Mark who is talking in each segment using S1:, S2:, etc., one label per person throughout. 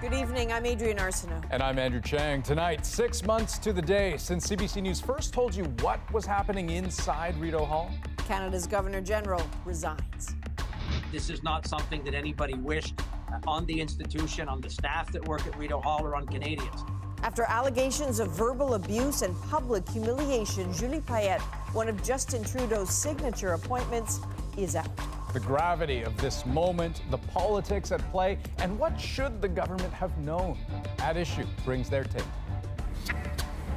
S1: Good evening, I'm Adrienne Arsenault.
S2: And I'm Andrew Chang. Tonight, 6 months to the day since CBC News first told you what was hhappening inside Rideau Hall.
S1: Canada's Governor General resigns.
S3: This is not something that anybody wished on the institution, on the staff that work at Rideau Hall, or on Canadians.
S1: After allegations of verbal abuse and public humiliation, Julie Payette, one of Justin Trudeau's signature appointments, is out.
S2: The gravity of this moment, the politics at play, and what should the government have known? At Issue brings their take.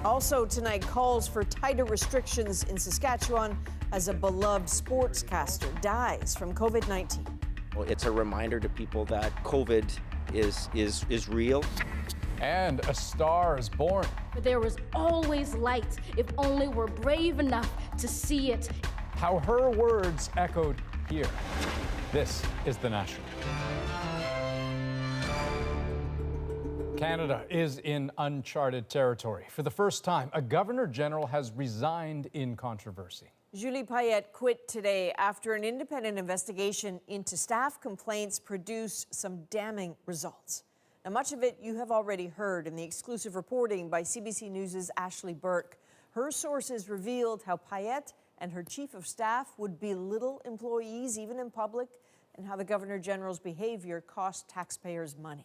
S1: Also tonight, calls for tighter restrictions in Saskatchewan as a beloved sportscaster dies from COVID-19.
S4: Well, it's a reminder to people that COVID is real.
S2: And a star is born.
S5: But there was always light if only we're brave enough to see it.
S2: How her words echoed here. This is The National. Canada is in uncharted territory. For the first time, a Governor General has resigned in controversy.
S1: Julie Payette quit today after an independent investigation into staff complaints produced some damning results. Now, much of it you have already heard in the exclusive reporting by CBC News' Ashley Burke. Her sources revealed how Payette and her chief of staff would belittle employees, even in public, and how the Governor General's behavior cost taxpayers money.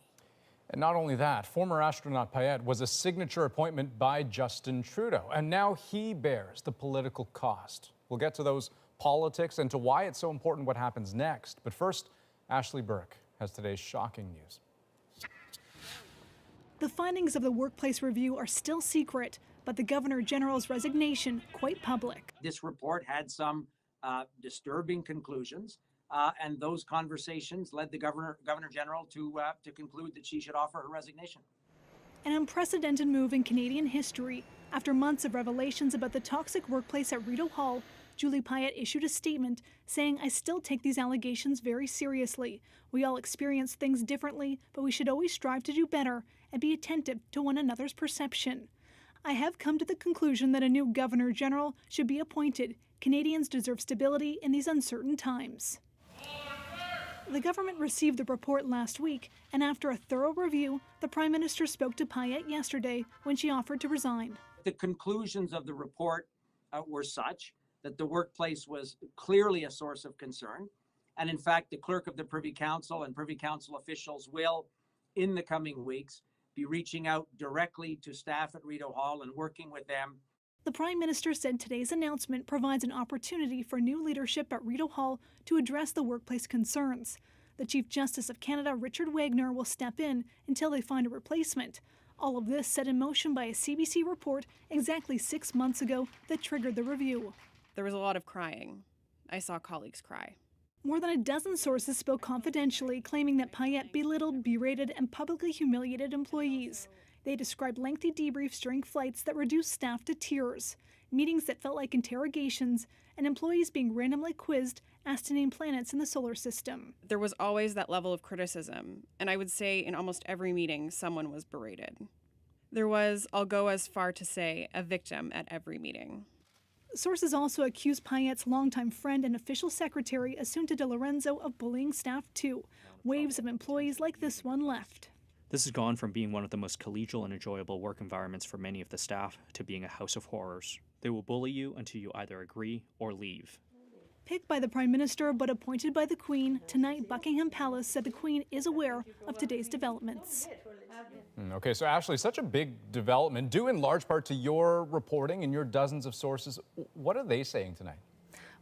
S2: And not only that, former astronaut Payette was a signature appointment by Justin Trudeau, and now he bears the political cost. We'll get to those politics and to why it's so important what happens next. But first, Ashley Burke has today's shocking news.
S6: The findings of the workplace review are still secret, but the Governor General's resignation quite public.
S3: This report had some disturbing conclusions, and those conversations led the Governor General to conclude that she should offer her resignation.
S6: An unprecedented move in Canadian history. After months of revelations about the toxic workplace at Rideau Hall, Julie Payette issued a statement saying, "I still take these allegations very seriously. We all experience things differently, but we should always strive to do better and be attentive to one another's perception. I have come to the conclusion that a new Governor General should be appointed. Canadians deserve stability in these uncertain times." The government received the report last week, and after a thorough review, the Prime Minister spoke to Payette yesterday when she offered to resign.
S3: The conclusions of the report were such that the workplace was clearly a source of concern. And in fact, the clerk of the Privy Council and Privy Council officials will, in the coming weeks, be reaching out directly to staff at Rideau Hall and working with them.
S6: The Prime Minister said today's announcement provides an opportunity for new leadership at Rideau Hall to address the workplace concerns. The Chief Justice of Canada, Richard Wagner, will step in until they find a replacement. All of this set in motion by a CBC report exactly 6 months ago that triggered the review.
S7: There was a lot of crying. I saw colleagues cry.
S6: More than a dozen sources spoke confidentially, claiming that Payette belittled, berated, and publicly humiliated employees. They described lengthy debriefs during flights that reduced staff to tears, meetings that felt like interrogations, and employees being randomly quizzed, asked to name planets in the solar system.
S7: There was always that level of criticism, and I would say in almost every meeting, someone was berated. There was, I'll go as far to say, a victim at every meeting.
S6: Sources also accused Payette's longtime friend and official secretary, Assunta De Lorenzo, of bullying staff too. Waves of employees like this one left.
S8: This has gone from being one of the most collegial and enjoyable work environments for many of the staff to being a house of horrors. They will bully you until you either agree or leave.
S6: Picked by the Prime Minister but appointed by the Queen, tonight Buckingham Palace said the Queen is aware of today's developments.
S2: Okay, so Ashley, such a big development, due in large part to your reporting and your dozens of sources. What are they saying tonight?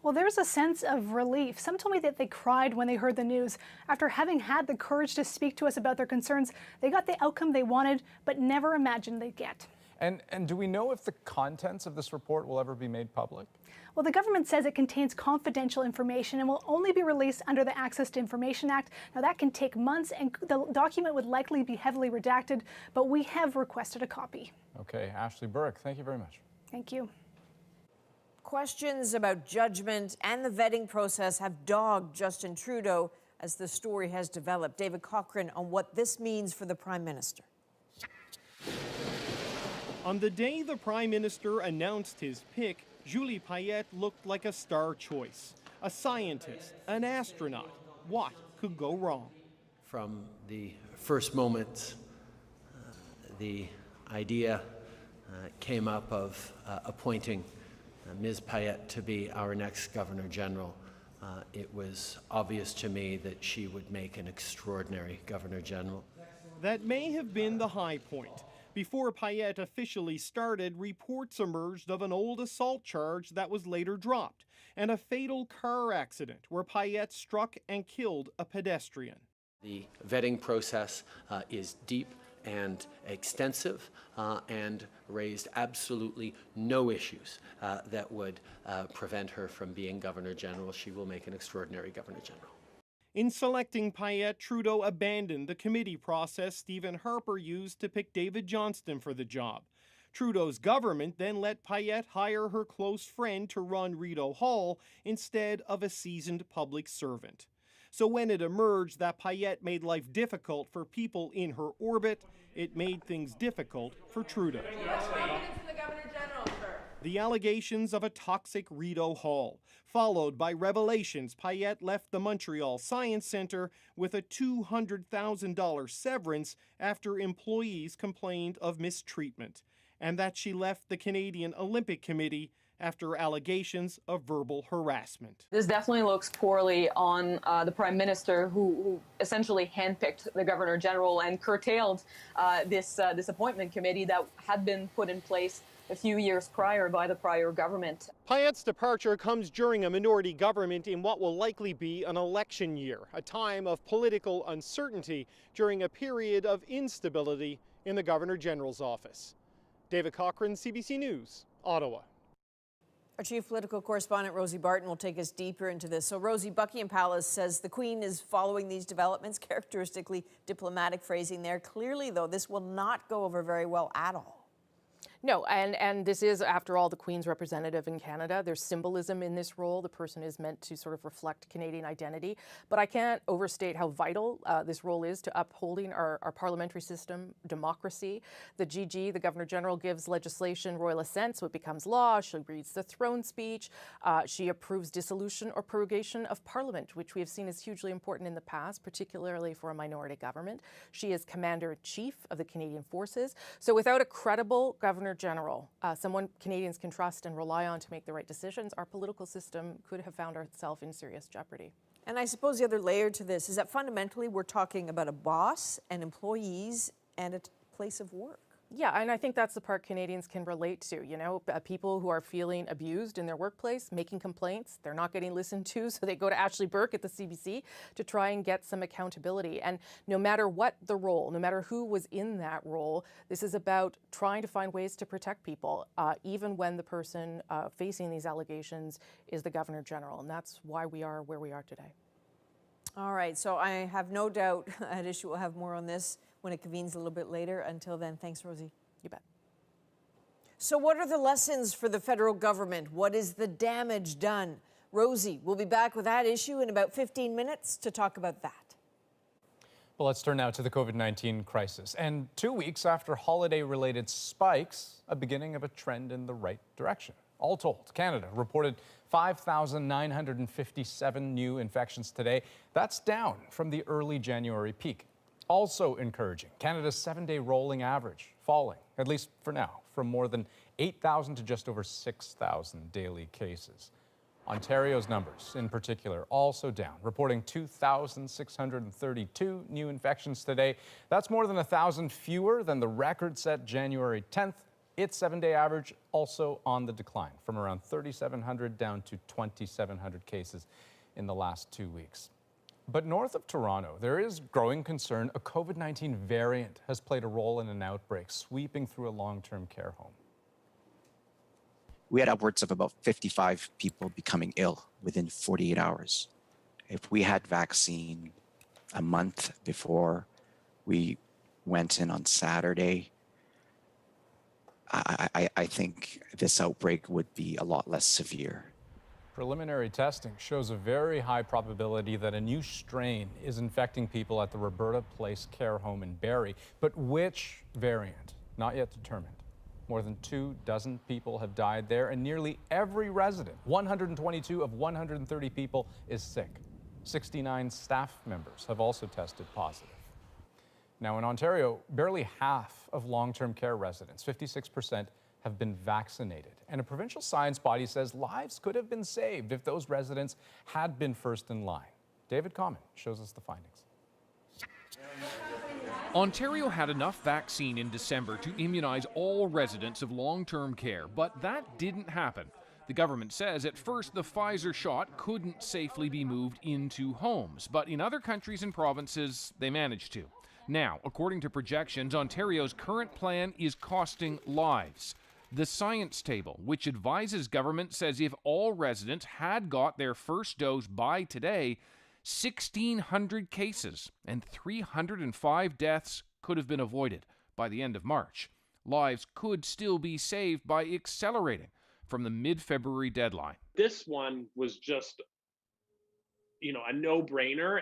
S9: Well, there's a sense of relief. Some told me that they cried when they heard the news. After having had the courage to speak to us about their concerns, they got the outcome they wanted, but never imagined they'd get.
S2: And do we know if the contents of this report will ever be made public?
S9: Well, the government says it contains confidential information and will only be released under the Access to Information Act. Now, that can take months, and the document would likely be heavily redacted, but we have requested a copy.
S2: Okay, Ashley Burke, thank you very much.
S9: Thank you.
S1: Questions about judgment and the vetting process have dogged Justin Trudeau as the story has developed. David Cochrane on what this means for the Prime Minister.
S10: On the day the Prime Minister announced his pick, Julie Payette looked like a star choice. A scientist, an astronaut. What could go wrong?
S11: From the first moment the idea came up of appointing Ms. Payette to be our next Governor General, it was obvious to me that she would make an extraordinary Governor General.
S10: That may have been the high point. Before Payette officially started, reports emerged of an old assault charge that was later dropped, and a fatal car accident where Payette struck and killed a pedestrian.
S11: The vetting process is deep and extensive and raised absolutely no issues that would prevent her from being Governor General. She will make an extraordinary Governor General.
S10: In selecting Payette, Trudeau abandoned the committee process Stephen Harper used to pick David Johnston for the job. Trudeau's government then let Payette hire her close friend to run Rideau Hall instead of a seasoned public servant. So when it emerged that Payette made life difficult for people in her orbit, it made things difficult for Trudeau. The allegations of a toxic Rideau Hall, followed by revelations Payette left the Montreal Science Centre with a $200,000 severance after employees complained of mistreatment, and that she left the Canadian Olympic Committee after allegations of verbal harassment.
S12: This definitely looks poorly on the Prime Minister, who essentially handpicked the Governor General and curtailed this appointment committee that had been put in place a few years prior by the prior government.
S10: Payette's departure comes during a minority government in what will likely be an election year, a time of political uncertainty during a period of instability in the Governor General's office. David Cochrane, CBC News, Ottawa.
S1: Our chief political correspondent, Rosie Barton, will take us deeper into this. So, Rosie, Buckingham Palace says the Queen is following these developments, characteristically diplomatic phrasing there. Clearly, though, this will not go over very well at all.
S13: No, and this is, after all, the Queen's representative in Canada. There's symbolism in this role. The person is meant to sort of reflect Canadian identity. But I can't overstate how vital this role is to upholding our parliamentary system, democracy. The GG, the Governor General, gives legislation royal assent, so it becomes law. She reads the throne speech. She approves dissolution or prorogation of Parliament, which we have seen is hugely important in the past, particularly for a minority government. She is Commander-in-Chief of the Canadian Forces. So without a credible Governor General, someone Canadians can trust and rely on to make the right decisions, our political system could have found itself in serious jeopardy.
S1: And I suppose the other layer to this is that fundamentally we're talking about a boss and employees and a place of work.
S13: Yeah, and I think that's the part Canadians can relate to, you know, people who are feeling abused in their workplace, making complaints, they're not getting listened to, so they go to Ashley Burke at the CBC to try and get some accountability. And no matter what the role, no matter who was in that role, this is about trying to find ways to protect people, even when the person facing these allegations is the Governor General. And that's why we are where we are today.
S1: All right, so I have no doubt at issue we'll have more on this when it convenes a little bit later. Until then, thanks, Rosie.
S13: You bet.
S1: So what are the lessons for the federal government? What is the damage done? Rosie, we'll be back with that issue in about 15 minutes to talk about that.
S2: Well, let's turn now to the COVID-19 crisis. And 2 weeks after holiday-related spikes, a beginning of a trend in the right direction. All told, Canada reported 5,957 new infections today. That's down from the early January peak. Also encouraging, Canada's 7-day rolling average falling, at least for now, from more than 8,000 to just over 6,000 daily cases. Ontario's numbers, in particular, also down, reporting 2,632 new infections today. That's more than 1,000 fewer than the record set January 10th. Its 7-day average also on the decline, from around 3,700 down to 2,700 cases in the last 2 weeks. But north of Toronto, there is growing concern a COVID-19 variant has played a role in an outbreak sweeping through a long-term care home.
S14: We had upwards of about 55 people becoming ill within 48 hours. If we had vaccine a month before we went in on Saturday, I think this outbreak would be a lot less severe.
S2: Preliminary testing shows a very high probability that a new strain is infecting people at the Roberta Place Care Home in Barrie. But which variant? Not yet determined. More than 24 people have died there, and nearly every resident, 122 of 130 people, is sick. 69 staff members have also tested positive. Now, in Ontario, barely half of long-term care residents, 56%, have been vaccinated. And a provincial science body says lives could have been saved if those residents had been first in line. David Common shows us the findings.
S15: Ontario had enough vaccine in December to immunize all residents of long-term care, but that didn't happen. The government says at first the Pfizer shot couldn't safely be moved into homes, but in other countries and provinces, they managed to. Now, according to projections, Ontario's current plan is costing lives. The Science Table, which advises government, says if all residents had got their first dose by today, 1,600 cases and 305 deaths could have been avoided by the end of March. Lives could still be saved by accelerating from the mid-February deadline.
S16: This one was just, a no-brainer,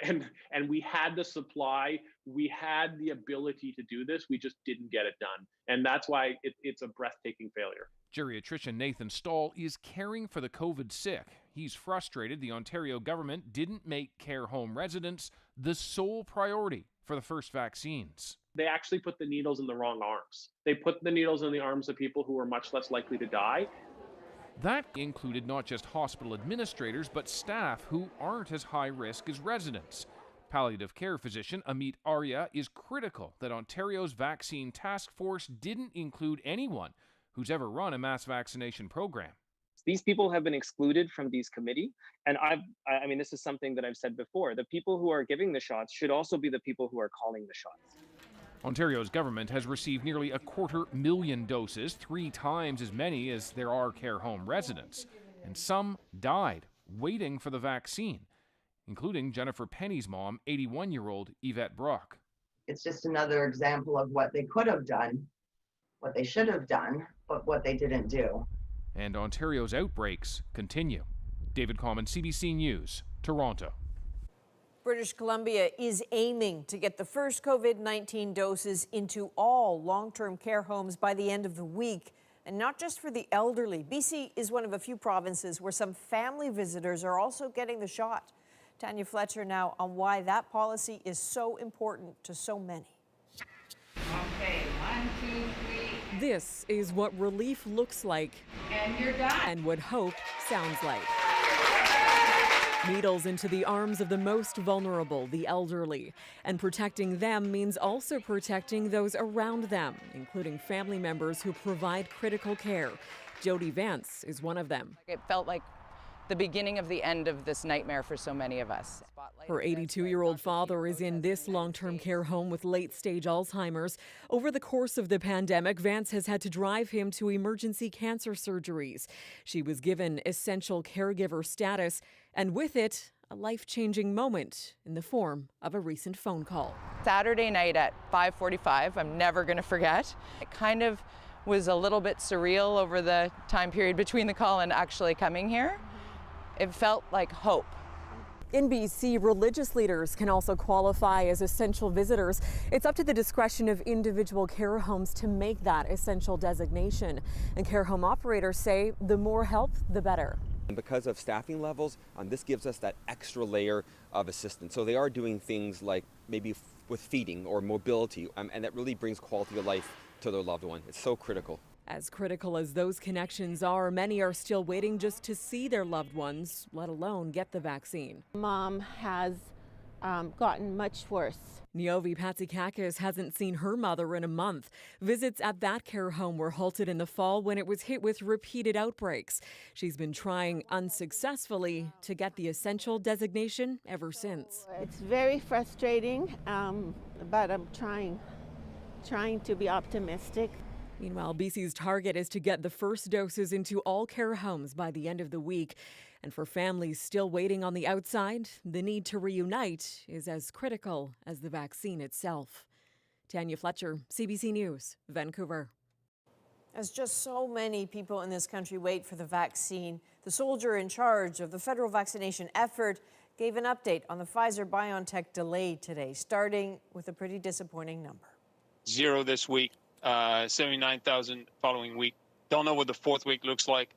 S16: and we had the supply, we had the ability to do this, we just didn't get it done. And that's why it's a breathtaking failure.
S15: Geriatrician Nathan Stahl is caring for the COVID sick. He's frustrated the Ontario government didn't make care home residents the sole priority for the first vaccines.
S16: They actually put the needles in the wrong arms. They put the needles in the arms of people who are much less likely to die.
S15: That included not just hospital administrators, but staff who aren't as high risk as residents. Palliative care physician Amit Arya is critical that Ontario's vaccine task force didn't include anyone who's ever run a mass vaccination program.
S17: These people have been excluded from these committee, and I mean, this is something that I've said before. The people who are giving the shots should also be the people who are calling the shots.
S15: Ontario's government has received nearly 250,000 doses, 3 times as many as there are care home residents. And some died waiting for the vaccine, including Jennifer Penny's mom, 81-year-old Yvette Brock.
S18: It's just another example of what they could have done, what they should have done, but what they didn't do.
S15: And Ontario's outbreaks continue. David Common, CBC News, Toronto.
S1: British Columbia is aiming to get the first COVID-19 doses into all long-term care homes by the end of the week. And not just for the elderly. BC is one of a few provinces where some family visitors are also getting the shot. Tanya Fletcher now on why that policy is so important to so many.
S19: Okay, 1, 2, 3.
S20: This is what relief looks like.
S19: And you're done.
S20: And what hope sounds like. Needles into the arms of the most vulnerable, the elderly. And protecting them means also protecting those around them, including family members who provide critical care. Jody Vance is one of them.
S21: It felt like the beginning of the end of this nightmare for so many of us.
S20: Her 82-year-old father is in this long-term care home with late-stage Alzheimer's. Over the course of the pandemic, Vance has had to drive him to emergency cancer surgeries. She was given essential caregiver status, and with it, a life-changing moment in the form of a recent phone call.
S21: Saturday night at 5:45, I'm never going to forget. It kind of was a little bit surreal over the time period between the call and actually coming here. It felt like hope.
S20: In BC, religious leaders can also qualify as essential visitors. It's up to the discretion of individual care homes to make that essential designation. And care home operators say the more help, the better.
S22: And because of staffing levels, this gives us that extra layer of assistance. So they are doing things like maybe with feeding or mobility, and that really brings quality of life to their loved one. It's so critical.
S20: As critical as those connections are, many are still waiting just to see their loved ones, let alone get the vaccine.
S23: Mom has gotten much worse.
S20: Niobe Patsikakis hasn't seen her mother in a month. Visits at that care home were halted in the fall when it was hit with repeated outbreaks. She's been trying unsuccessfully to get the essential designation ever since.
S23: It's very frustrating, but I'm trying to be optimistic.
S20: Meanwhile, BC's target is to get the first doses into all care homes by the end of the week. And for families still waiting on the outside, the need to reunite is as critical as the vaccine itself. Tanya Fletcher, CBC News, Vancouver.
S1: As just so many people in this country wait for the vaccine, the soldier in charge of the federal vaccination effort gave an update on the Pfizer-BioNTech delay today, starting with a pretty disappointing number.
S24: 0 this week. 79,000 following week. Don't know what the fourth week looks like.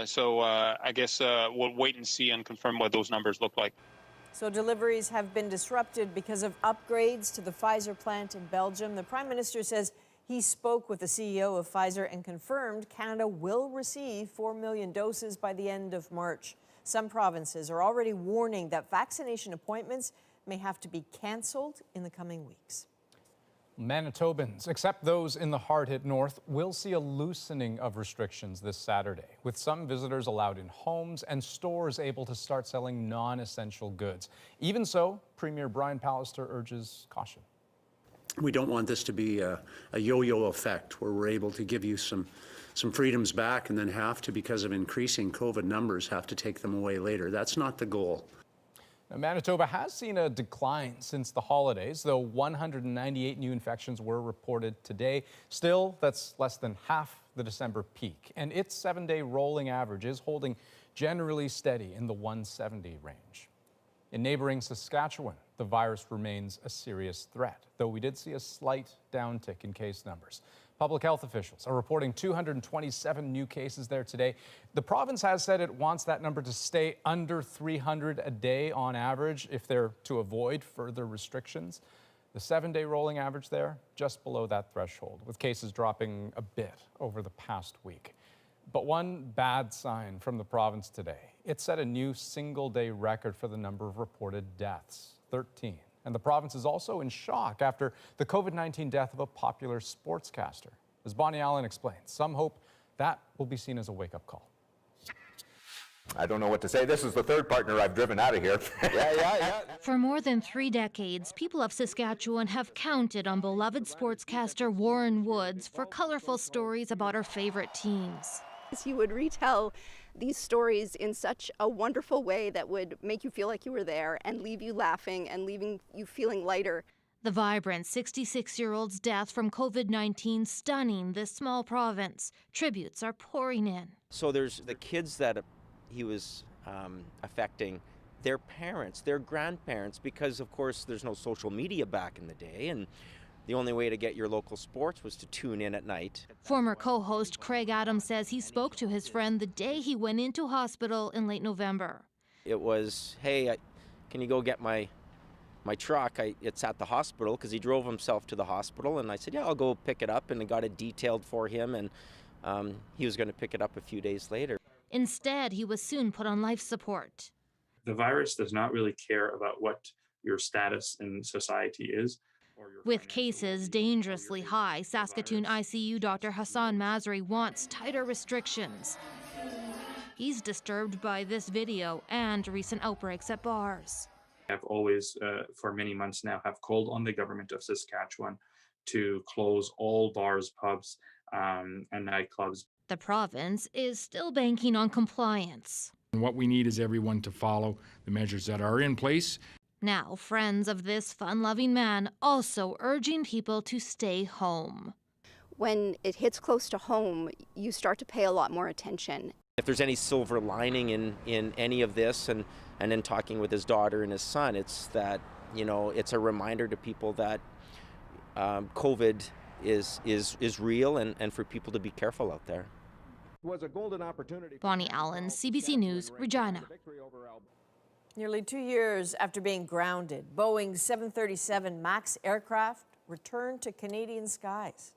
S24: So I guess we'll wait and see and confirm what those numbers look like.
S1: So deliveries have been disrupted because of upgrades to the Pfizer plant in Belgium. The Prime Minister says he spoke with the CEO of Pfizer and confirmed Canada will receive 4 million doses by the end of March. Some provinces are already warning that vaccination appointments may have to be canceled in the coming weeks.
S2: Manitobans, except those in the hard-hit north, will see a loosening of restrictions this Saturday, with some visitors allowed in homes and stores able to start selling non-essential goods. Even so, Premier Brian Pallister urges caution.
S3: We don't want this to be a yo-yo effect where we're able to give you some freedoms back and then have to, because of increasing COVID numbers, have to take them away later. That's not the goal.
S2: Now, Manitoba has seen a decline since the holidays, though 198 new infections were reported today. Still, that's less than half the December peak, and its 7-day rolling average is holding generally steady in the 170 range. In neighboring Saskatchewan, the virus remains a serious threat, though we did see a slight downtick in case numbers. Public health officials are reporting 227 new cases there today. The province has said it wants that number to stay under 300 a day on average if they're to avoid further restrictions. The 7-day rolling average there, just below that threshold, with cases dropping a bit over the past week. But one bad sign from the province today. It set a new single-day record for the number of reported deaths, 13. And the province is also in shock after the COVID-19 death of a popular sportscaster. As Bonnie Allen explains, some hope that will be seen as a wake-up call.
S4: I don't know what to say. This is the third partner I've driven out of here. Yeah.
S5: For more than 3 decades, people of Saskatchewan have counted on beloved sportscaster Warren Woods for colorful stories about our favorite teams.
S7: He would retell these stories in such a wonderful way that would make you feel like you were there and leave you laughing and leaving you feeling lighter.
S5: The vibrant 66-year-old's death from COVID-19 stunning this small province. Tributes are pouring in.
S25: So there's the kids that he was affecting, their parents, their grandparents, because of course there's no social media back in the day, and the only way to get your local sports was to tune in at night.
S5: Former co-host Craig Adams says he spoke to his friend the day he went into hospital in late November.
S25: It was, hey, can you go get my truck? It's at the hospital, because he drove himself to the hospital, and I said, yeah, I'll go pick it up, and I got it detailed for him, and he was going to pick it up a few days later.
S5: Instead, he was soon put on life support.
S26: The virus does not really care about what your status in society is.
S5: With cases dangerously high, Saskatoon ICU Dr. Hassan Masri wants tighter restrictions. He's disturbed by this video and recent outbreaks at bars.
S26: I've always, for many months now, have called on the government of Saskatchewan to close all bars, pubs, and nightclubs.
S5: The province is still banking on compliance.
S27: And what we need is everyone to follow the measures that are in place.
S5: Now, friends of this fun-loving man also urging people to stay home.
S7: When it hits close to home, you start to pay a lot more attention.
S25: If there's any silver lining in any of this, and in talking with his daughter and his son, it's that, it's a reminder to people that COVID is real, and for people to be careful out there.
S4: Was a golden opportunity.
S5: Bonnie Allen, CBC News, Regina.
S1: Nearly 2 years after being grounded, Boeing's 737 MAX aircraft returned to Canadian skies.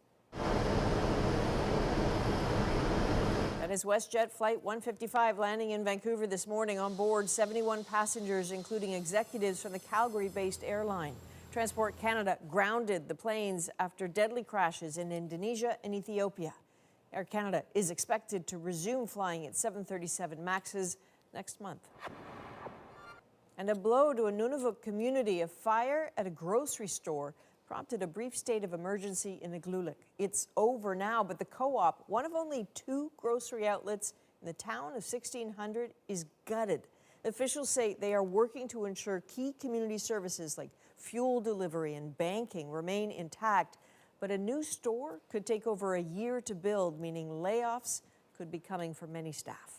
S1: That is WestJet Flight 155 landing in Vancouver this morning. On board 71 passengers, including executives from the Calgary-based airline. Transport Canada grounded the planes after deadly crashes in Indonesia and Ethiopia. Air Canada is expected to resume flying its 737 MAXs next month. And a blow to a Nunavut community. A fire at a grocery store prompted a brief state of emergency in Igloolik. It's over now, but the co-op, one of only 2 grocery outlets in the town of 1,600, is gutted. Officials say they are working to ensure key community services like fuel delivery and banking remain intact. But a new store could take over a year to build, meaning layoffs could be coming for many staff.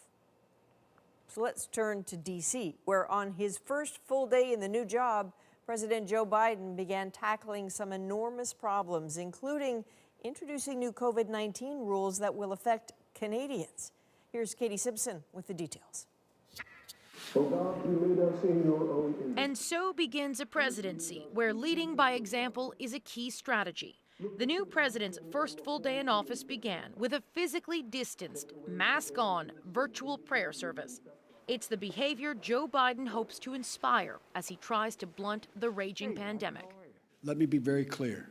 S1: So let's turn to D.C., where on his first full day in the new job, President Joe Biden began tackling some enormous problems, including introducing new COVID-19 rules that will affect Canadians. Here's Katie Simpson with the details.
S6: And so begins a presidency where leading by example is a key strategy. The new president's first full day in office began with a physically distanced, mask-on, virtual prayer service. It's the behavior Joe Biden hopes to inspire as he tries to blunt the raging pandemic.
S8: Let me be very clear.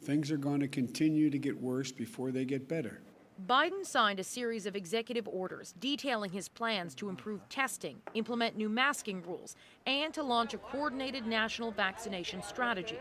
S8: Things are going to continue to get worse before they get better.
S6: Biden signed a series of executive orders detailing his plans to improve testing, implement new masking rules, and to launch a coordinated national vaccination strategy.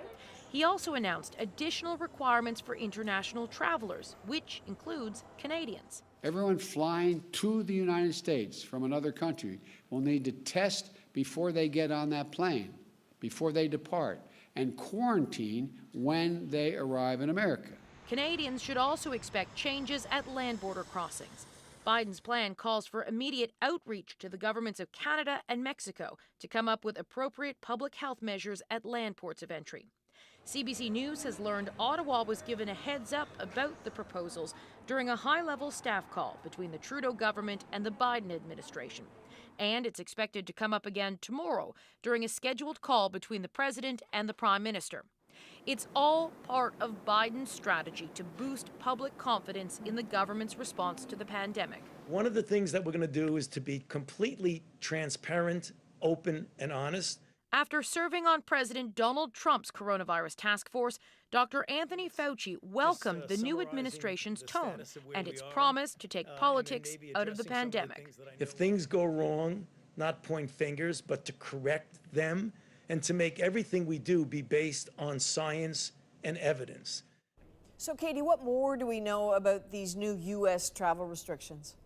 S6: He also announced additional requirements for international travelers, which includes Canadians.
S8: Everyone flying to the United States from another country will need to test before they get on that plane, before they depart, and quarantine when they arrive in America.
S6: Canadians should also expect changes at land border crossings. Biden's plan calls for immediate outreach to the governments of Canada and Mexico to come up with appropriate public health measures at land ports of entry. CBC News has learned Ottawa was given a heads up about the proposals during a high-level staff call between the Trudeau government and the Biden administration. And it's expected to come up again tomorrow during a scheduled call between the president and the prime minister. It's all part of Biden's strategy to boost public confidence in the government's response to the pandemic.
S9: One of the things that we're going to do is to be completely transparent, open, and honest.
S6: After serving on President Donald Trump's coronavirus task force, Dr. Anthony Fauci welcomed the new administration's tone and its promise to take politics out of the pandemic.
S9: If things go wrong, not point fingers, but to correct them, and to make everything we do be based on science and evidence.
S1: So, Katie, what more do we know about these new U.S. travel restrictions?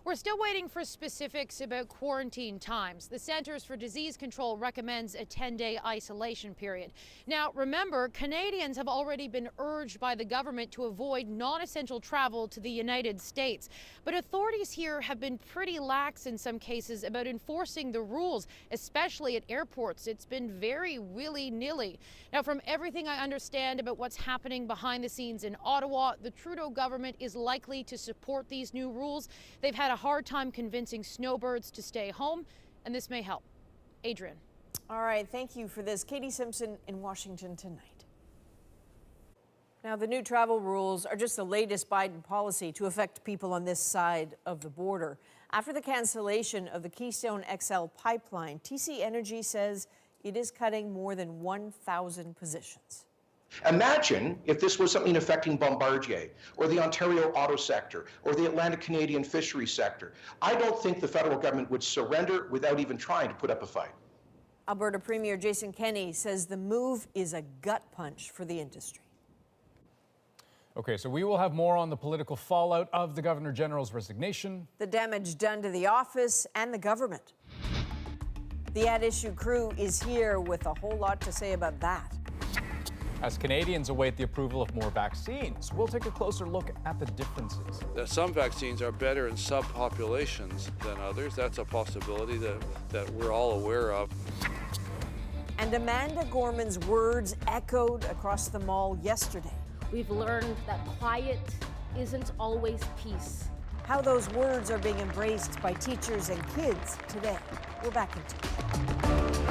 S6: We're still waiting for specifics about quarantine times. The Centers for Disease Control recommends a 10-day isolation period. Now, remember, Canadians have already been urged by the government to avoid non-essential travel to the United States. But authorities here have been pretty lax in some cases about enforcing the rules, especially at airports. It's been very willy-nilly. Now, from everything I understand about what's happening behind the scenes in Ottawa, the Trudeau government is likely to support these new rules. They've had a hard time convincing snowbirds to stay home, and this may help. Adrian.
S1: All right, thank you for this. Katie Simpson in Washington tonight. Now, the new travel rules are just the latest Biden policy to affect people on this side of the border. After the cancellation of the Keystone XL pipeline, TC Energy says it is cutting more than 1,000 positions.
S10: Imagine if this was something affecting Bombardier or the Ontario auto sector or the Atlantic Canadian fisheries sector. I don't think the federal government would surrender without even trying to put up a fight.
S1: Alberta Premier Jason Kenney says the move is a gut punch for the industry.
S2: Okay, so we will have more on the political fallout of the Governor General's resignation,
S1: the damage done to the office and the government. The At Issue crew is here with a whole lot to say about that.
S2: As Canadians await the approval of more vaccines, we'll take a closer look at the differences.
S11: Some vaccines are better in subpopulations than others. That's a possibility that we're all aware of.
S1: And Amanda Gorman's words echoed across the mall yesterday.
S12: We've learned that quiet isn't always peace.
S1: How those words are being embraced by teachers and kids today. We're back in 2.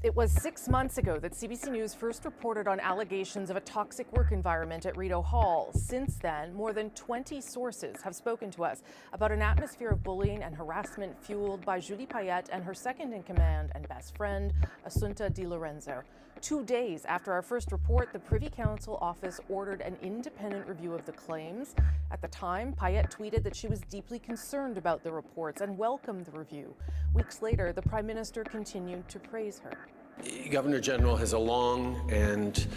S13: It was 6 months ago that CBC News first reported on allegations of a toxic work environment at Rideau Hall. Since then, more than 20 sources have spoken to us about an atmosphere of bullying and harassment fueled by Julie Payette and her second-in-command and best friend, Assunta Di Lorenzo. 2 days after our first report, the Privy Council office ordered an independent review of the claims. At the time, Payette tweeted that she was deeply concerned about the reports and welcomed the review. Weeks later, the Prime Minister continued to praise her.
S14: Governor General has a long and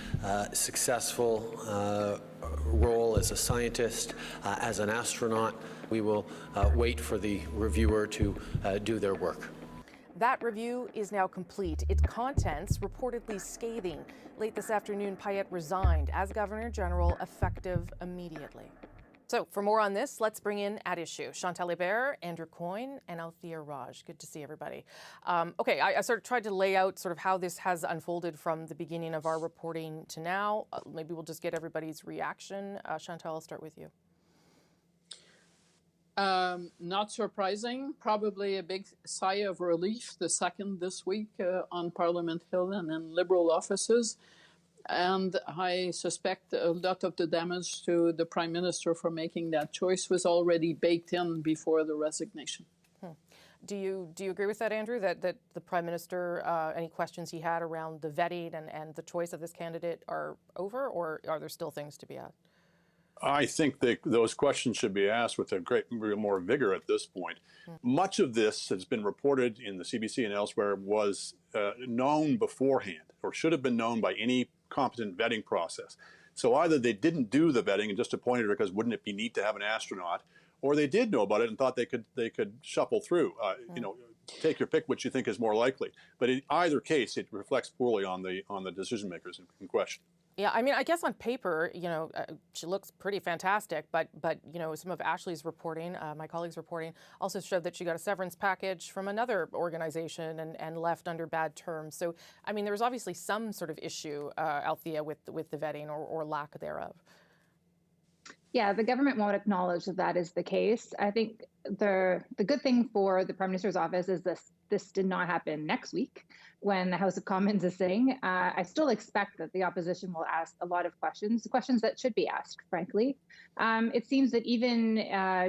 S14: successful role as a scientist, as an astronaut. We will wait for the reviewer to do their work.
S13: That review is now complete. Its contents reportedly scathing. Late this afternoon, Payette resigned as Governor General, effective immediately. So for more on this, let's bring in At Issue, Chantal Hébert, Andrew Coyne, and Althea Raj. Good to see everybody. Okay, I sort of tried to lay out sort of how this has unfolded from the beginning of our reporting to now. Maybe we'll just get everybody's reaction. Chantal, I'll start with you.
S15: Not surprising, probably a big sigh of relief, the second this week on Parliament Hill and in Liberal offices. And I suspect a lot of the damage to the Prime Minister for making that choice was already baked in before the resignation.
S13: Do you agree with that, Andrew, that the Prime Minister, any questions he had around the vetting and the choice of this candidate are over, or are there still things to be asked?
S16: I think that those questions should be asked with a great more vigor at this point. Much of this has been reported in the CBC and elsewhere was known beforehand, or should have been known by any competent vetting process. So either they didn't do the vetting and just appointed her because wouldn't it be neat to have an astronaut, or they did know about it and thought they could shuffle through. You know, take your pick which you think is more likely. But in either case, it reflects poorly on the decision makers in question.
S13: Yeah, I mean, I guess on paper, you know, she looks pretty fantastic, but you know, some of Ashley's reporting, my colleague's reporting, also showed that she got a severance package from another organization and left under bad terms. So, I mean, there was obviously some sort of issue, Althea, with the vetting or lack thereof.
S17: Yeah, the government won't acknowledge that that is the case. I think the good thing for the Prime Minister's office is this did not happen next week when the House of Commons is sitting. I still expect that the opposition will ask a lot of questions that should be asked, frankly. It seems that even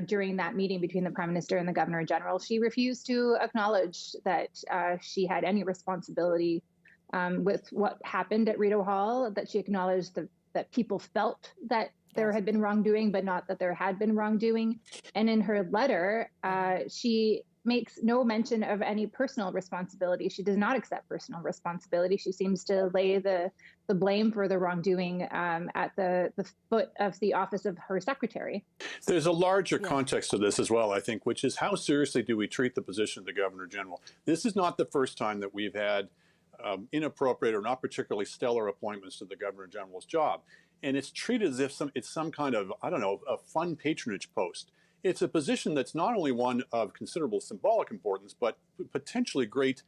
S17: during that meeting between the Prime Minister and the Governor General, she refused to acknowledge that she had any responsibility with what happened at Rideau Hall, that she acknowledged that people felt that there had been wrongdoing, but not that there had been wrongdoing. And in her letter, she makes no mention of any personal responsibility. She does not accept personal responsibility. She seems to lay the blame for the wrongdoing at the foot of the office of her secretary.
S16: There's a larger context to this as well, I think, which is how seriously do we treat the position of the Governor General? This is not the first time that we've had inappropriate or not particularly stellar appointments to the Governor General's job. And it's treated as if it's some kind of, I don't know, a fun patronage post. It's a position that's not only one of considerable symbolic importance, but potentially great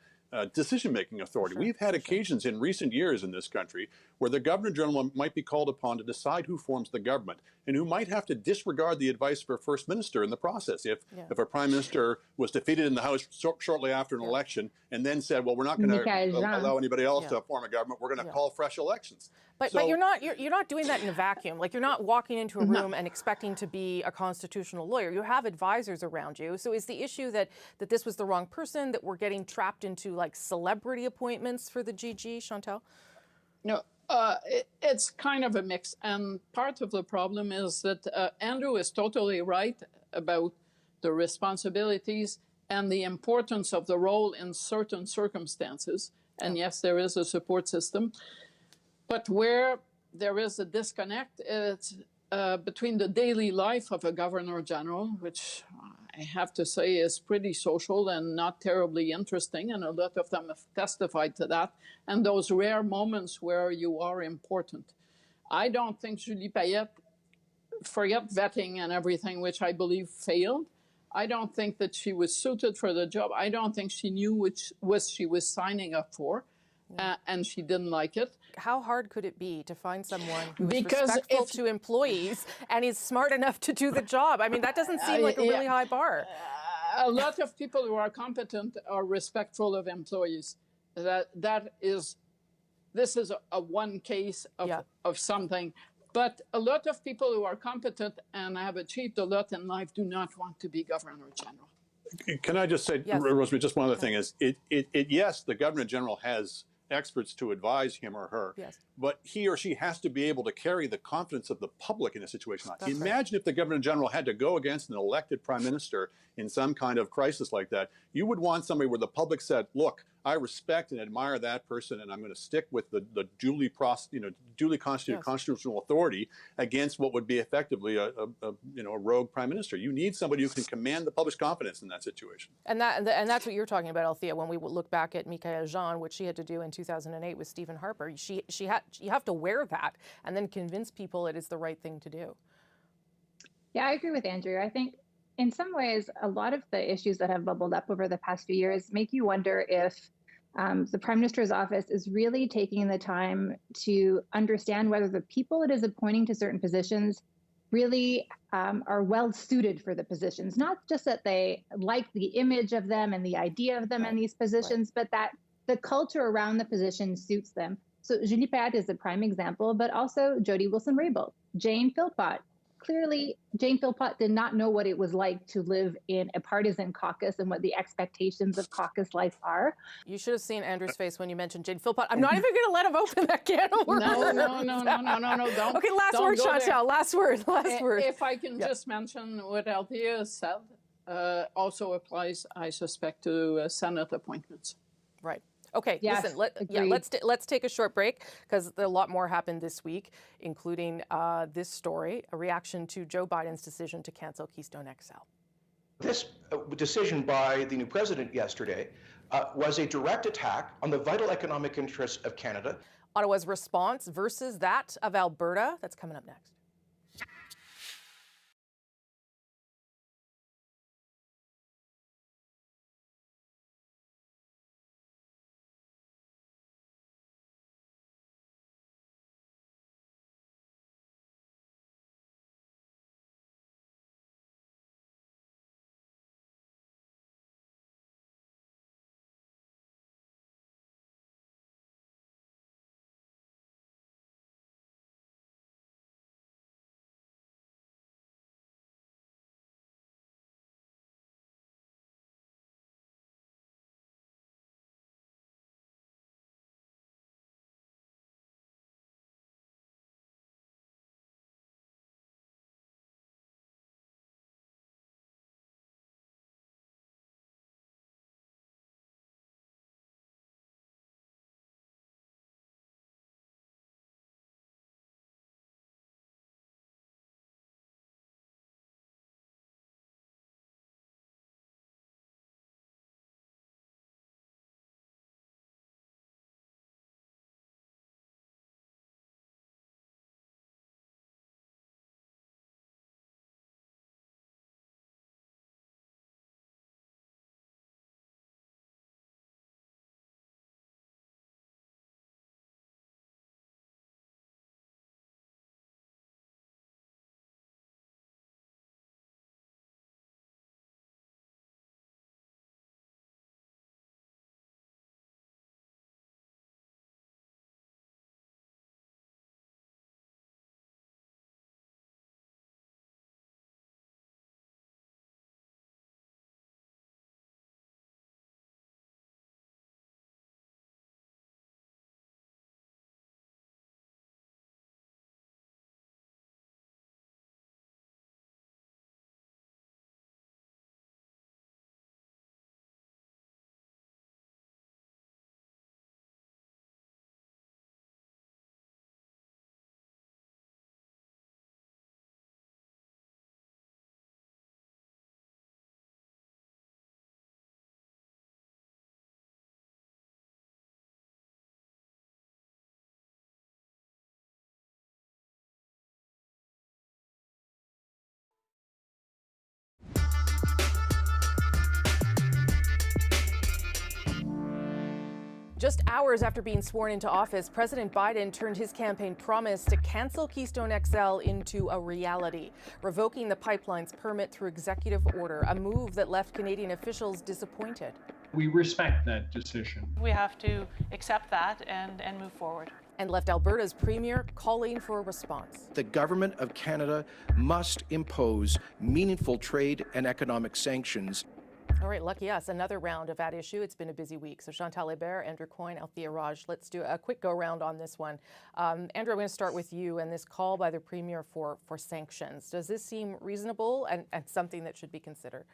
S16: decision-making authority. We've had occasions in recent years in this country where the Governor General might be called upon to decide who forms the government and who might have to disregard the advice of her First Minister in the process. If a Prime Minister was defeated in the House shortly after an election and then said, well, we're not going to allow anybody else to form a government, we're going to call fresh elections.
S13: But you're not doing that in a vacuum. Like, you're not walking into a room and expecting to be a constitutional lawyer. You have advisors around you. So is the issue that this was the wrong person, that we're getting trapped into like celebrity appointments for the GG, Chantal?
S15: No, it's kind of a mix. And part of the problem is that Andrew is totally right about the responsibilities and the importance of the role in certain circumstances. And yes, there is a support system. But where there is a disconnect, it's between the daily life of a Governor General, which I have to say is pretty social and not terribly interesting, and a lot of them have testified to that, and those rare moments where you are important. I don't think Julie Payette, forget vetting and everything, which I believe failed. I don't think that she was suited for the job. I don't think she knew which she was signing up for. And she didn't like it.
S13: How hard could it be to find someone who is respectful to employees and is smart enough to do the job? I mean, that doesn't seem like a really high bar.
S15: A lot of people who are competent are respectful of employees. This is a one case of something. But a lot of people who are competent and have achieved a lot in life do not want to be Governor General.
S16: Can I just say,
S15: Yes.
S16: Rosemary, just one other thing is, yes, the Governor General has experts to advise him or her, but he or she has to be able to carry the confidence of the public in a situation like that.
S13: That's right.
S16: Imagine if the Governor General had to go against an elected Prime Minister in some kind of crisis like that. You would want somebody where the public said, look, I respect and admire that person, and I'm going to stick with the duly constituted constitutional authority against what would be effectively a rogue Prime Minister. You need somebody who can command the public's confidence in that situation.
S13: And that's what you're talking about, Althea. When we look back at Michaëlle Jean, what she had to do in 2008 with Stephen Harper, you have to wear that and then convince people it is the right thing to do.
S17: Yeah, I agree with Andrew. I think in some ways, a lot of the issues that have bubbled up over the past few years make you wonder if the Prime Minister's office is really taking the time to understand whether the people it is appointing to certain positions really are well suited for the positions. Not just that they like the image of them and the idea of them in these positions, but that the culture around the position suits them. So Julie Payette is a prime example, but also Jody Wilson-Raybould, Jane Philpott. Clearly, Jane Philpott did not know what it was like to live in a partisan caucus and what the expectations of caucus life are.
S13: You should have seen Andrew's face when you mentioned Jane Philpott. I'm not even going to let him open that can of worms.
S15: No, don't.
S13: Okay, last word, Chantal. Last word.
S15: If I can just mention what Althea said, also applies, I suspect, to Senate appointments.
S13: Right. Okay,
S17: Yes,
S13: listen, let's take a short break because a lot more happened this week, including this story, a reaction to Joe Biden's decision to cancel Keystone XL.
S10: This decision by the new president yesterday was a direct attack on the vital economic interests of Canada.
S13: Ottawa's response versus that of Alberta. That's coming up next. Just hours after being sworn into office, President Biden turned his campaign promise to cancel Keystone XL into a reality, revoking the pipeline's permit through executive order, a move that left Canadian officials disappointed.
S18: We respect that decision.
S19: We have to accept that and move forward.
S13: And left Alberta's premier calling for a response.
S10: The government of Canada must impose meaningful trade and economic sanctions.
S13: All right, lucky us. Another round of At Issue. It's been a busy week. So Chantal Hébert, Andrew Coyne, Althea Raj. Let's do a quick go-round on this one. Andrew, I'm going to start with you and this call by the Premier for sanctions. Does this seem reasonable and something that should be considered?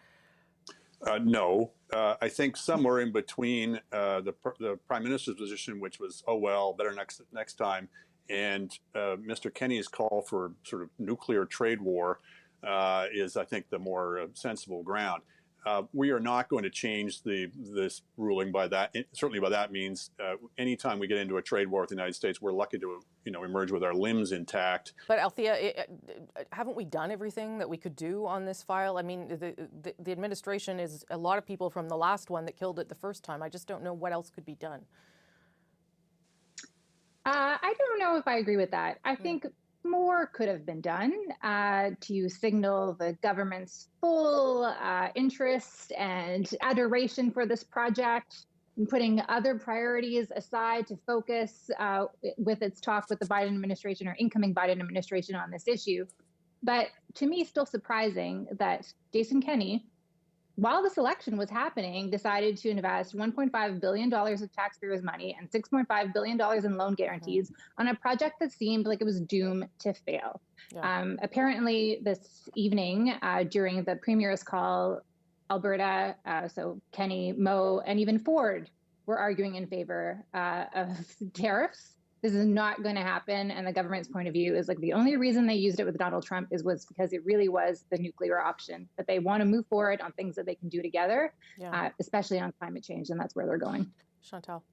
S16: No. I think somewhere in between the Prime Minister's position, which was, oh, well, better next time, and Mr. Kenney's call for sort of nuclear trade war is, I think, the more sensible ground. We are not going to change this ruling by that. Certainly by that means, anytime we get into a trade war with the United States, we're lucky to emerge with our limbs intact.
S13: But Althea, haven't we done everything that we could do on this file? I mean, the administration is a lot of people from the last one that killed it the first time. I just don't know what else could be done.
S17: I don't know if I agree with that. I think more could have been done to signal the government's full interest and adoration for this project, and putting other priorities aside to focus with its talk with the Biden administration or incoming Biden administration on this issue. But to me, still surprising that Jason Kenney, while this election was happening, decided to invest $1.5 billion of taxpayers' money and $6.5 billion in loan guarantees on a project that seemed like it was doomed to fail. Yeah. Apparently, this evening, during the Premier's call, Alberta, so Kenney, Moe, and even Ford were arguing in favor of tariffs. This is not going to happen. And the government's point of view is like the only reason they used it with Donald Trump was because it really was the nuclear option, that they want to move forward on things that they can do together, especially on climate change. And that's where they're going.
S13: Chantal.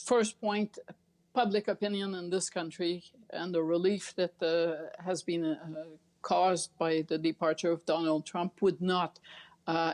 S15: First point, public opinion in this country and the relief that has been caused by the departure of Donald Trump would not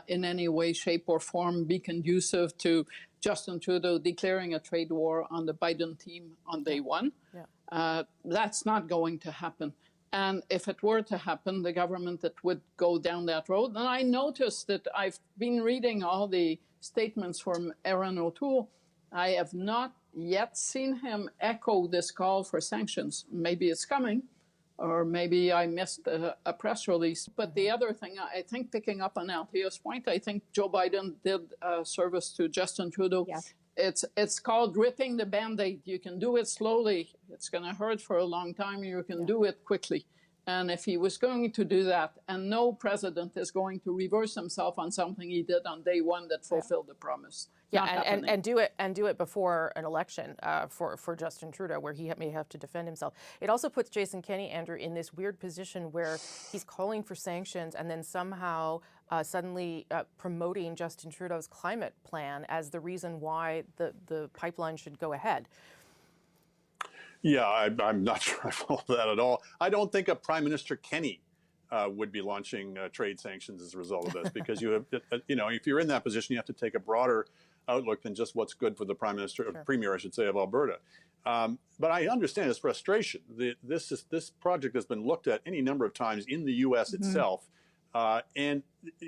S15: in any way, shape, or form be conducive to Justin Trudeau declaring a trade war on the Biden team on day one. Yeah. That's not going to happen. And if it were to happen, the government that would go down that road. And I noticed that I've been reading all the statements from Erin O'Toole. I have not yet seen him echo this call for sanctions. Maybe it's coming, or maybe I missed a press release. But the other thing, I think, picking up on Althea's point, I think Joe Biden did a service to Justin Trudeau. Yes. It's called ripping the Band-Aid. You can do it slowly. It's going to hurt for a long time. You can do it quickly. And if he was going to do that, and no president is going to reverse himself on something he did on day one that fulfilled the promise.
S13: Yeah, and do it before an election for Justin Trudeau, where he may have to defend himself. It also puts Jason Kenney, Andrew, in this weird position where he's calling for sanctions and then somehow suddenly promoting Justin Trudeau's climate plan as the reason why the pipeline should go ahead.
S16: Yeah, I'm not sure I follow that at all. I don't think a Prime Minister Kenney would be launching trade sanctions as a result of this, because you have, if you're in that position, you have to take a broader outlook than just what's good for the Prime Minister, or Premier, I should say, of Alberta. But I understand his frustration. This project has been looked at any number of times in the U.S. itself, and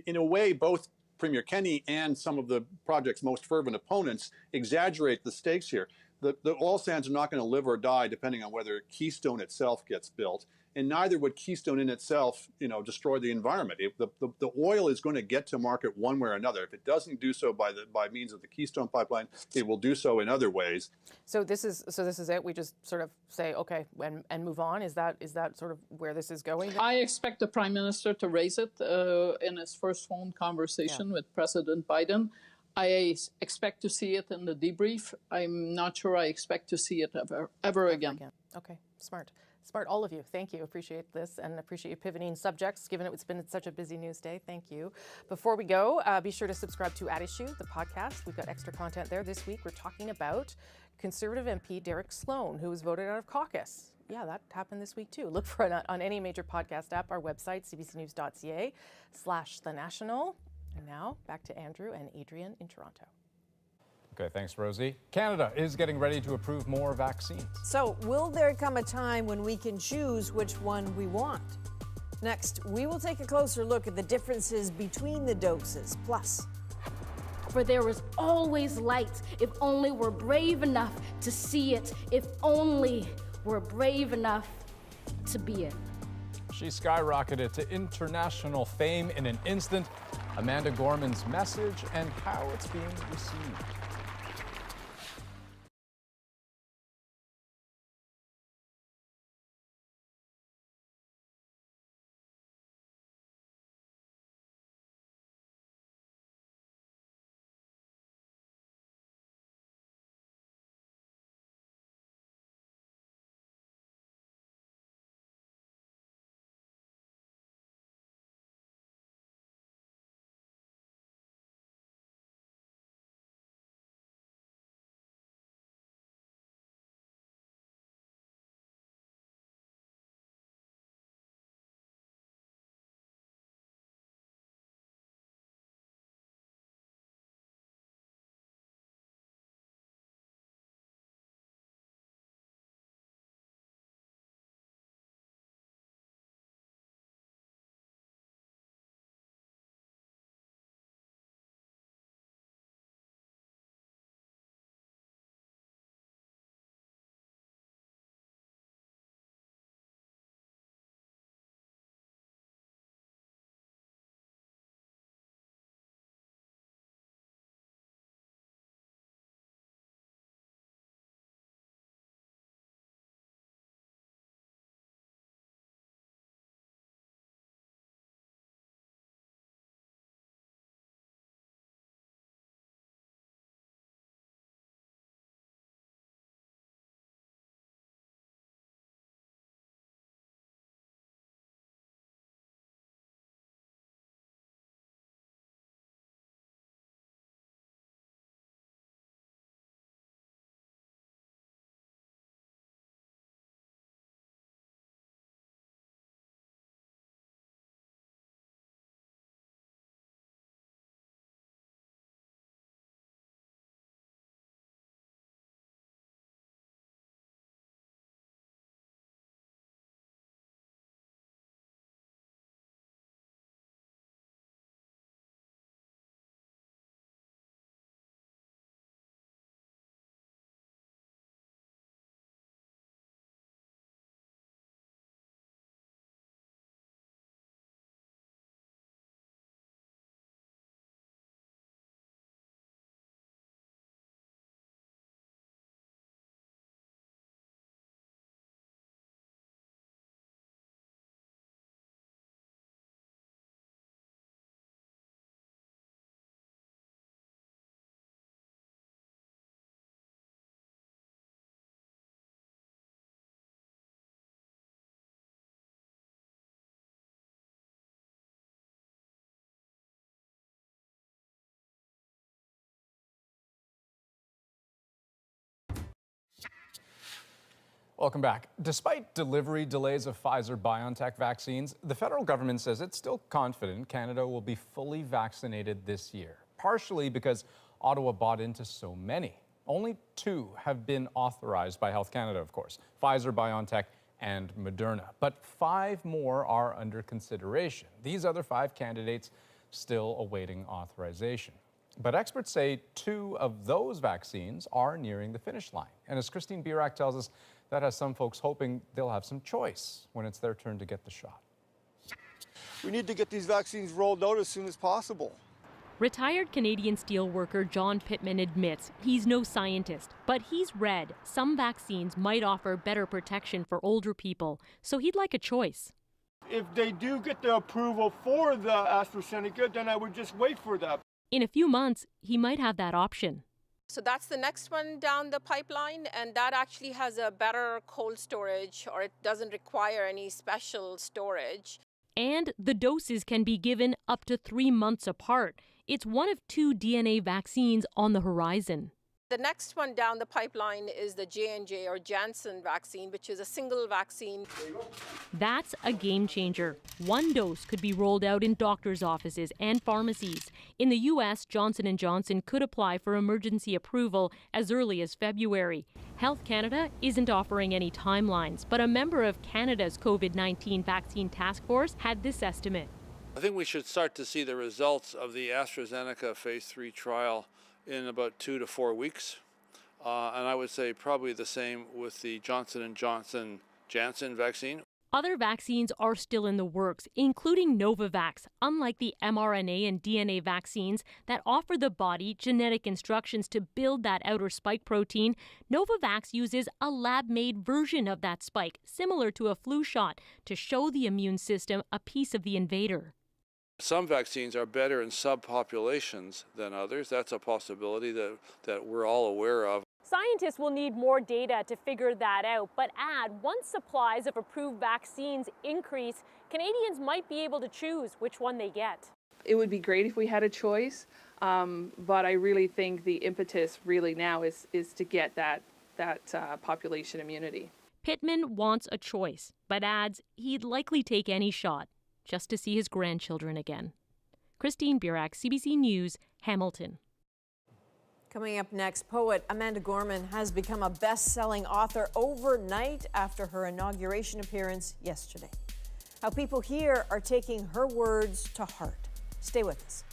S16: in a way, both Premier Kenney and some of the project's most fervent opponents exaggerate the stakes here. The oil sands are not going to live or die depending on whether Keystone itself gets built, and neither would Keystone in itself, destroy the environment. The oil is going to get to market one way or another. If it doesn't do so by means of the Keystone pipeline, it will do so in other ways.
S13: So this is it. We just sort of say okay and move on. Is that sort of where this is going?
S15: I expect the Prime Minister to raise it in his first phone conversation with President Biden. I expect to see it in the debrief. I'm not sure I expect to see it ever again.
S13: Okay, smart. Smart, all of you. Thank you. Appreciate this and appreciate you pivoting subjects, given it's been such a busy news day. Thank you. Before we go, be sure to subscribe to At Issue, the podcast. We've got extra content there. This week, we're talking about Conservative MP Derek Sloan, who was voted out of caucus. Yeah, that happened this week too. Look for it on any major podcast app, our website, cbcnews.ca/thenational. And now, back to Andrew and Adrian in Toronto.
S2: Okay, thanks, Rosie. Canada is getting ready to approve more vaccines.
S1: So, will there come a time when we can choose which one we want? Next, we will take a closer look at the differences between the doses. Plus,
S12: For there is always light if only we're brave enough to see it, if only we're brave enough to be it.
S2: She skyrocketed to international fame in an instant. Amanda Gorman's message and how it's being received. Welcome back. Despite delivery delays of Pfizer-BioNTech vaccines, the federal government says it's still confident Canada will be fully vaccinated this year, partially because Ottawa bought into so many. Only 2 have been authorized by Health Canada, of course, Pfizer-BioNTech and Moderna, but 5 more are under consideration. These other 5 candidates still awaiting authorization. But experts say 2 of those vaccines are nearing the finish line. And as Christine Birak tells us, that has some folks hoping they'll have some choice when it's their turn to get the shot.
S3: We need to get these vaccines rolled out as soon as possible.
S20: Retired Canadian steelworker John Pittman admits he's no scientist, but he's read some vaccines might offer better protection for older people, so he'd like a choice.
S3: If they do get the approval for the AstraZeneca, then I would just wait for that.
S20: In a few months, he might have that option.
S21: So that's the next one down the pipeline, and that actually has a better cold storage, or it doesn't require any special storage.
S20: And the doses can be given up to 3 months apart. It's one of 2 DNA vaccines on the horizon.
S21: The next one down the pipeline is the J&J or Janssen vaccine, which is a single vaccine.
S20: That's a game changer. One dose could be rolled out in doctors' offices and pharmacies. In the U.S., Johnson & Johnson could apply for emergency approval as early as February. Health Canada isn't offering any timelines, but a member of Canada's COVID-19 vaccine task force had this estimate.
S11: I think we should start to see the results of the AstraZeneca phase 3 trial in about 2 to 4 weeks. And I would say probably the same with the Johnson & Johnson Janssen vaccine.
S20: Other vaccines are still in the works, including Novavax. Unlike the mRNA and DNA vaccines that offer the body genetic instructions to build that outer spike protein, Novavax uses a lab-made version of that spike, similar to a flu shot, to show the immune system a piece of the invader.
S11: Some vaccines are better in subpopulations than others. That's a possibility that we're all aware of.
S20: Scientists will need more data to figure that out, but once supplies of approved vaccines increase, Canadians might be able to choose which one they get.
S7: It would be great if we had a choice, but I really think the impetus really now is to get that population immunity.
S20: Pittman wants a choice, but adds he'd likely take any shot just to see his grandchildren again. Christine Burak, CBC News, Hamilton.
S1: Coming up next, poet Amanda Gorman has become a best-selling author overnight after her inauguration appearance yesterday. How people here are taking her words to heart. Stay with us.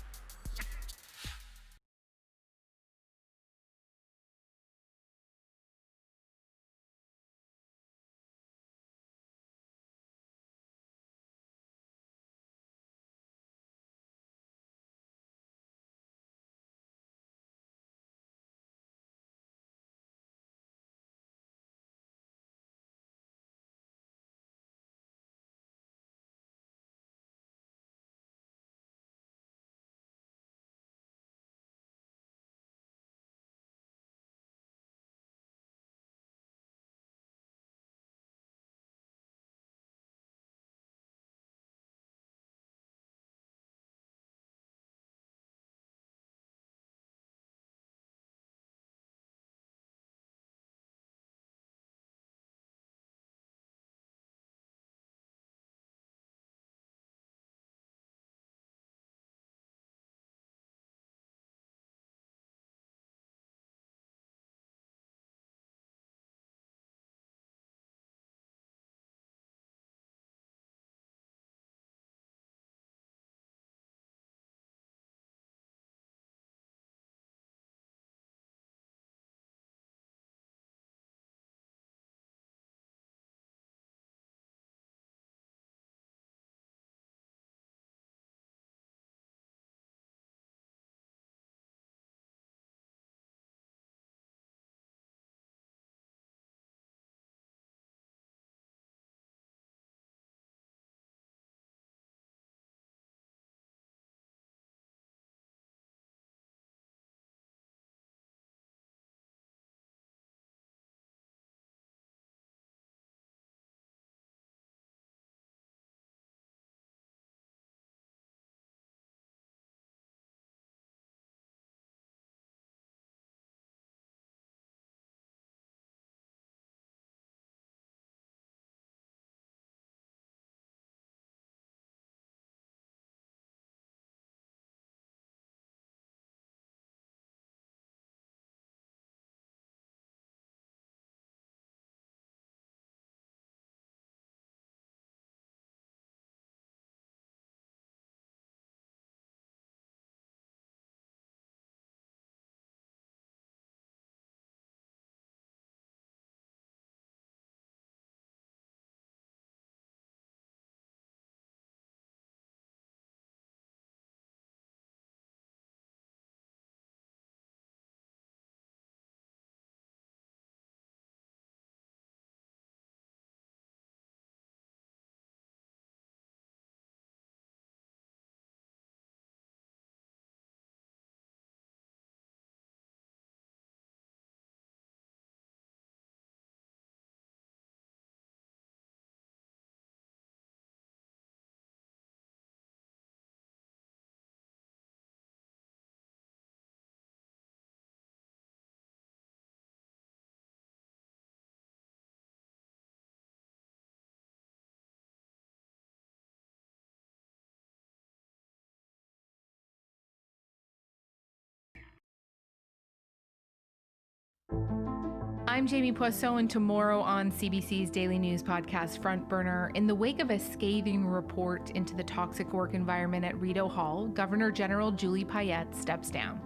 S4: I'm Jamie Poisson, and tomorrow on CBC's Daily News podcast, Front Burner, in the wake of a scathing report into the toxic work environment at Rideau Hall, Governor General Julie Payette steps down.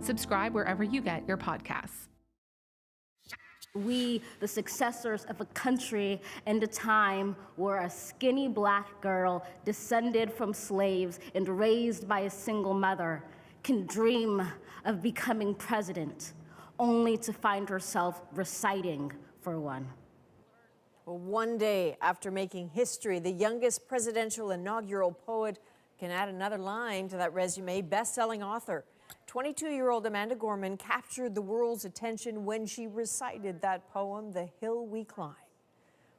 S4: Subscribe wherever you get your podcasts.
S12: We, the successors of a country and a time where a skinny black girl descended from slaves and raised by a single mother, can dream of becoming president, only to find herself reciting for one.
S1: Well, one day after making history, the youngest presidential inaugural poet can add another line to that resume. Best-selling author. 22-year-old Amanda Gorman captured the world's attention when she recited that poem, The Hill We Climb.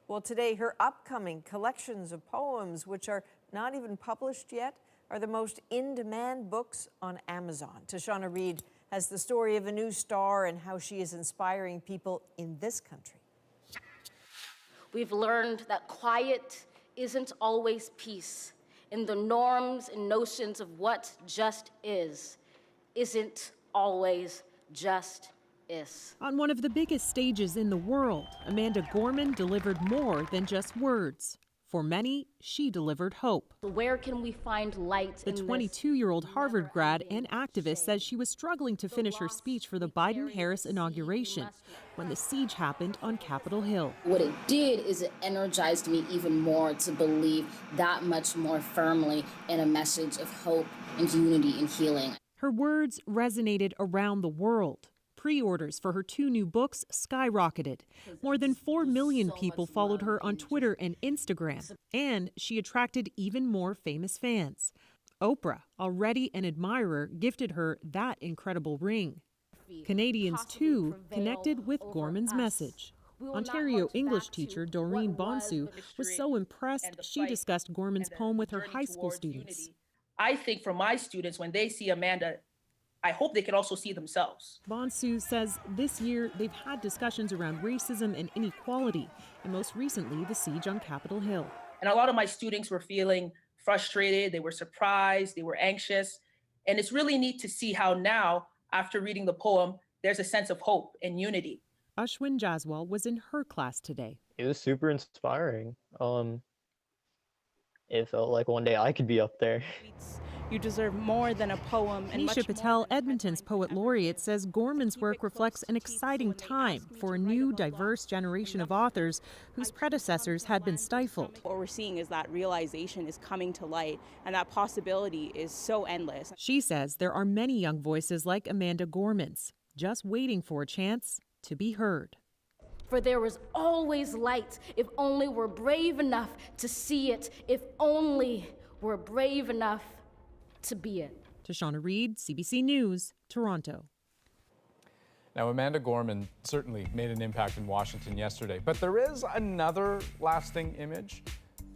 S1: Well, today, her upcoming collections of poems, which are not even published yet, are the most in-demand books on Amazon. Tashana Reid has the story of a new star and how she is inspiring people in this country.
S12: We've learned that quiet isn't always peace, and the norms and notions of what just isn't always just is.
S22: On one of the biggest stages in the world, Amanda Gorman delivered more than just words. For many, she delivered hope.
S12: Where can we find light
S22: The
S12: in this?
S22: 22-year-old Harvard grad and activist says she was struggling to finish her speech for the Biden-Harris inauguration when the siege happened on Capitol Hill.
S12: What it did is it energized me even more to believe that much more firmly in a message of hope and unity and healing.
S22: Her words resonated around the world. Pre-orders for her 2 new books skyrocketed. More than 4 million people followed her on Twitter and Instagram, and she attracted even more famous fans. Oprah, already an admirer, gifted her that incredible ring. Canadians, too, connected with Gorman's message. Ontario English teacher Doreen Bonsu was so impressed she discussed Gorman's poem with her high school students.
S23: I think for my students, when they see Amanda, I hope they can also see themselves.
S22: Bonsu says this year they've had discussions around racism and inequality, and most recently the siege on Capitol Hill.
S23: And a lot of my students were feeling frustrated, they were surprised, they were anxious. And it's really neat to see how now, after reading the poem, there's a sense of hope and unity.
S22: Ashwin Jaswal was in her class today.
S24: It was super inspiring. It felt like one day I could be up there.
S25: You deserve more than a poem. And
S22: Nisha Patel, Edmonton's poet laureate, says Gorman's work reflects an exciting time for a new, diverse generation of authors whose predecessors had been stifled.
S25: What we're seeing is that realization is coming to light, and that possibility is so endless.
S22: She says there are many young voices like Amanda Gorman's, just waiting for a chance to be heard.
S12: For there was always light if only we're brave enough to see it, if only we're brave enough to be it.
S22: Tashana Reid, CBC News, Toronto.
S2: Now, Amanda Gorman certainly made an impact in Washington yesterday, but there is another lasting image.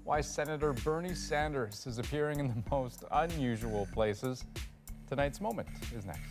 S2: Why Senator Bernie Sanders is appearing in the most unusual places. Tonight's Moment is next.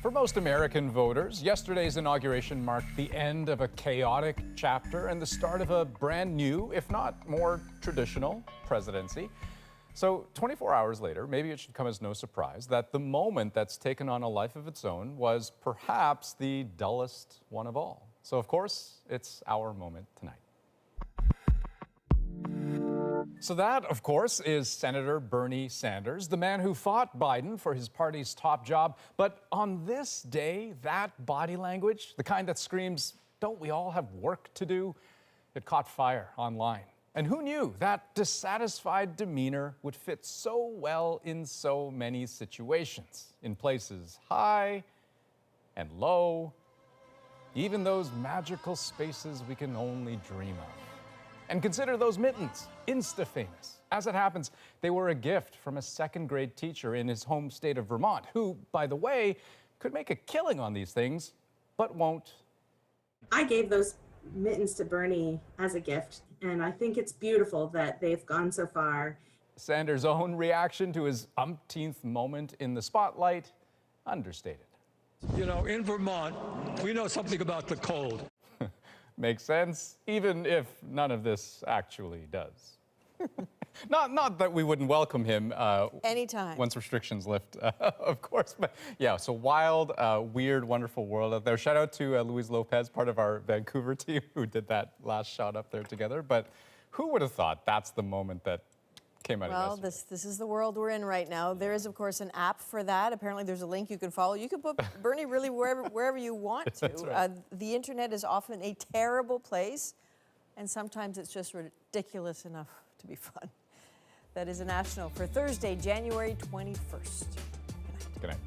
S2: For most American voters, yesterday's inauguration marked the end of a chaotic chapter and the start of a brand new, if not more traditional, presidency. So 24 hours later, maybe it should come as no surprise that the moment that's taken on a life of its own was perhaps the dullest one of all. So of course, it's our moment tonight. So that, of course, is Senator Bernie Sanders, the man who fought Biden for his party's top job. But on this day, that body language, the kind that screams, "Don't we all have work to do?" it caught fire online. And who knew that dissatisfied demeanor would fit so well in so many situations, in places high and low, even those magical spaces we can only dream of. And consider those mittens, Insta-famous. As it happens, they were a gift from a second-grade teacher in his home state of Vermont, who, by the way, could make a killing on these things, but won't.
S5: I gave those mittens to Bernie as a gift, and I think it's beautiful that they've gone so far.
S2: Sanders' own reaction to his umpteenth moment in the spotlight, understated.
S6: You know, in Vermont, we know something about the cold.
S2: Makes sense, even if none of this actually does. Not that we wouldn't welcome him
S1: anytime
S2: once restrictions lift, of course. But yeah, so wild, weird, wonderful world out there. Shout out to Luis Lopez, part of our Vancouver team, who did that last shot up there together. But who would have thought that's the moment that came out of
S1: Well, this is the world we're in right now. There is, of course, an app for that. Apparently, there's a link you can follow. You can put Bernie really wherever you want to.
S2: That's right.
S1: The internet is often a terrible place, and sometimes it's just ridiculous enough to be fun. That is a national for Thursday, January 21st.
S2: Good night.